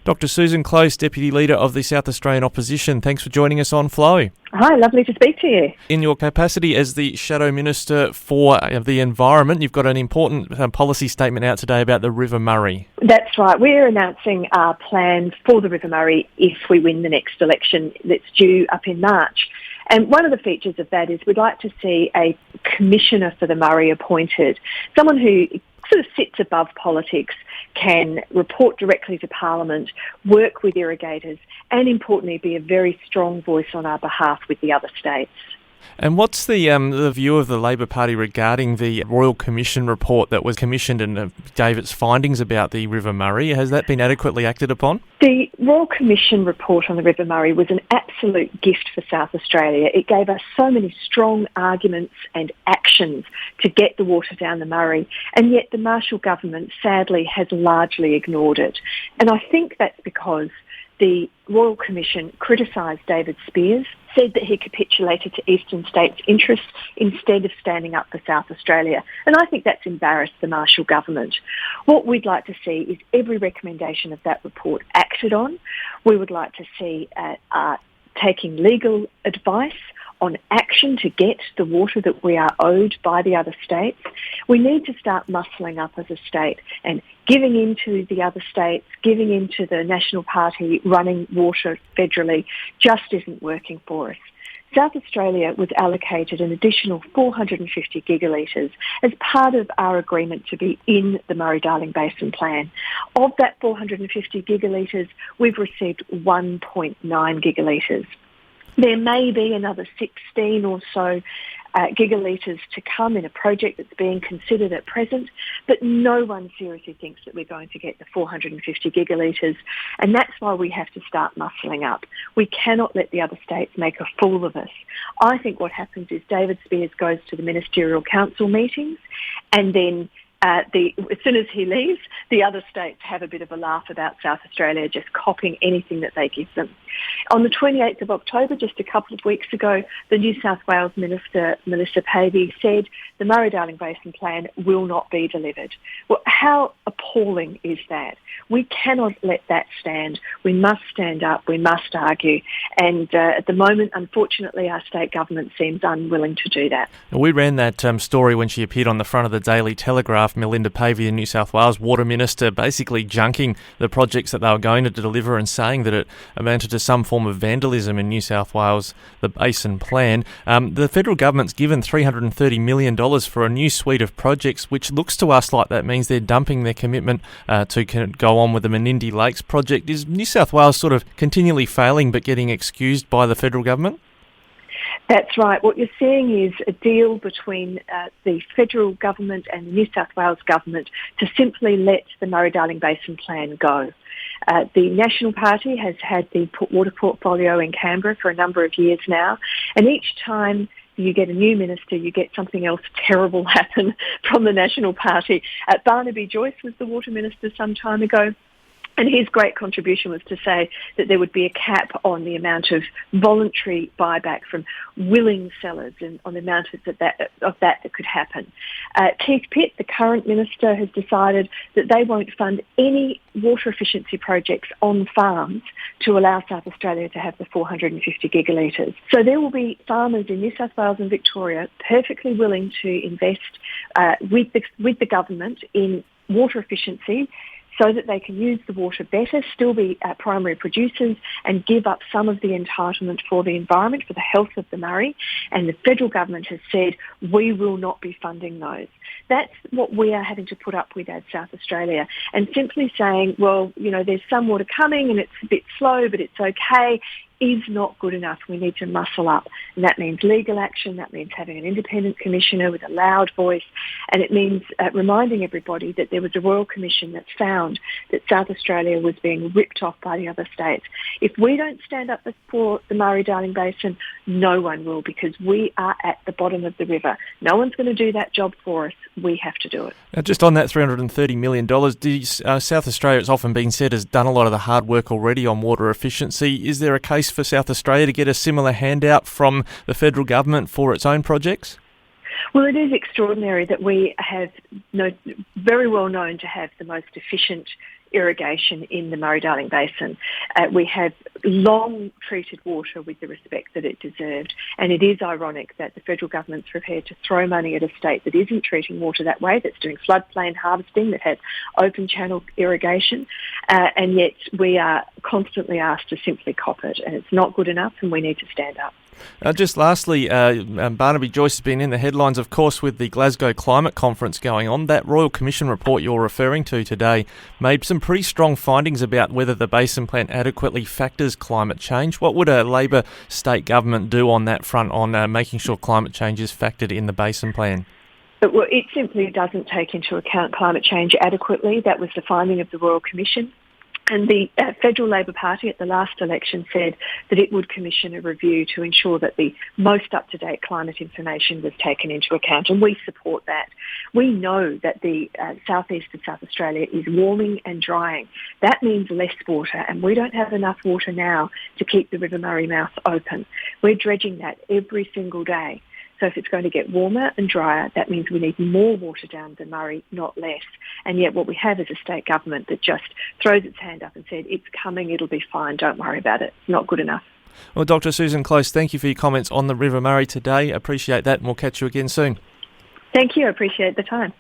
Dr. Susan Close, Deputy Leader of the South Australian Opposition. Thanks for joining us on Flow. Hi, lovely to speak to you. In your capacity as the Shadow Minister for the Environment, you've got an important policy statement out today about the River Murray. That's right. We're announcing our plans for the River Murray if we win the next election that's due up in March. And one of the features of that is we'd like to see a commissioner for the Murray appointed, someone who sort of sits above politics, can report directly to Parliament, work with irrigators, and importantly be a very strong voice on our behalf with the other states. And what's the view of the Labor Party regarding the Royal Commission report that was commissioned and gave its findings about the River Murray? Has that been adequately acted upon? The Royal Commission report on the River Murray was an absolute gift for South Australia. It gave us so many strong arguments and actions to get the water down the Murray, and yet the Marshall government sadly has largely ignored it. And I think that's because the Royal Commission criticised David Speers, said that he capitulated to eastern states' interests instead of standing up for South Australia. And I think that's embarrassed the Marshall government. What we'd like to see is every recommendation of that report acted on. We would like to see taking legal advice on action to get the water that we are owed by the other states. We need to start muscling up as a state, and giving in to the other states, giving in to the National Party running water federally just isn't working for us. South Australia was allocated an additional 450 gigalitres as part of our agreement to be in the Murray-Darling Basin Plan. Of that 450 gigalitres, we've received 1.9 gigalitres. There may be another 16 or so gigalitres to come in a project that's being considered at present, but no one seriously thinks that we're going to get the 450 gigalitres, and that's why we have to start muscling up. We cannot let the other states make a fool of us. I think what happens is David Speers goes to the Ministerial Council meetings, and then as soon as he leaves, the other states have a bit of a laugh about South Australia just copying anything that they give them. On the 28th of October, just a couple of weeks ago, the New South Wales Minister, Melissa Pavey, said the Murray-Darling Basin Plan will not be delivered. Well, how appalling is that? We cannot let that stand. We must stand up. We must argue. And at the moment, unfortunately, our state government seems unwilling to do that. We ran that story when she appeared on the front of the Daily Telegraph. Melinda Pavey, the New South Wales Water Minister, basically junking the projects that they were going to deliver and saying that it amounted to some form of vandalism in New South Wales, the Basin Plan. The federal government's given $330 million for a new suite of projects, which looks to us like that means they're dumping their commitment to go on with the Menindee Lakes project. Is New South Wales sort of continually failing but getting excused by the federal government? That's right. What you're seeing is a deal between the federal government and the New South Wales government to simply let the Murray-Darling Basin Plan go. The National Party has had the water portfolio in Canberra for a number of years now, and each time you get a new minister, you get something else terrible happen from the National Party. Barnaby Joyce was the water minister some time ago, and his great contribution was to say that there would be a cap on the amount of voluntary buyback from willing sellers and on the amount of that could happen. Keith Pitt, the current minister, has decided that they won't fund any water efficiency projects on farms to allow South Australia to have the 450 gigalitres. So there will be farmers in New South Wales and Victoria perfectly willing to invest with the government in water efficiency so that they can use the water better, still be primary producers, and give up some of the entitlement for the environment, for the health of the Murray. And the federal government has said, we will not be funding those. That's what we are having to put up with as South Australia. And simply saying, well, there's some water coming and it's a bit slow, but it's okay, is not good enough. We need to muscle up. And that means legal action, that means having an independent commissioner with a loud voice, and it means reminding everybody that there was a Royal Commission that found that South Australia was being ripped off by the other states. If we don't stand up for the Murray-Darling Basin, no one will, because we are at the bottom of the river. No one's going to do that job for us. We have to do it. Now, just on that $330 million, South Australia, it's often been said, has done a lot of the hard work already on water efficiency. Is there a case for South Australia to get a similar handout from the federal government for its own projects? Well, it is extraordinary that we have very well known to have the most efficient irrigation in the Murray-Darling Basin. We have long treated water with the respect that it deserved, and it is ironic that the federal government's prepared to throw money at a state that isn't treating water that way, that's doing floodplain harvesting, that has open channel irrigation, and yet we are constantly asked to simply cop it, and it's not good enough, and we need to stand up. Just lastly, Barnaby Joyce has been in the headlines, of course, with the Glasgow Climate Conference going on. That Royal Commission report you're referring to today made some pretty strong findings about whether the Basin Plan adequately factors climate change. What would a Labor state government do on that front on making sure climate change is factored in the Basin Plan? Well, it simply doesn't take into account climate change adequately. That was the finding of the Royal Commission. And the Federal Labor Party at the last election said that it would commission a review to ensure that the most up-to-date climate information was taken into account, and we support that. We know that the southeast of South Australia is warming and drying. That means less water, and we don't have enough water now to keep the River Murray mouth open. We're dredging that every single day. So if it's going to get warmer and drier, that means we need more water down the Murray, not less. And yet what we have is a state government that just throws its hand up and said, it's coming, it'll be fine, don't worry about it. It's not good enough. Well, Dr. Susan Close, thank you for your comments on the River Murray today. Appreciate that, and we'll catch you again soon. Thank you. I appreciate the time.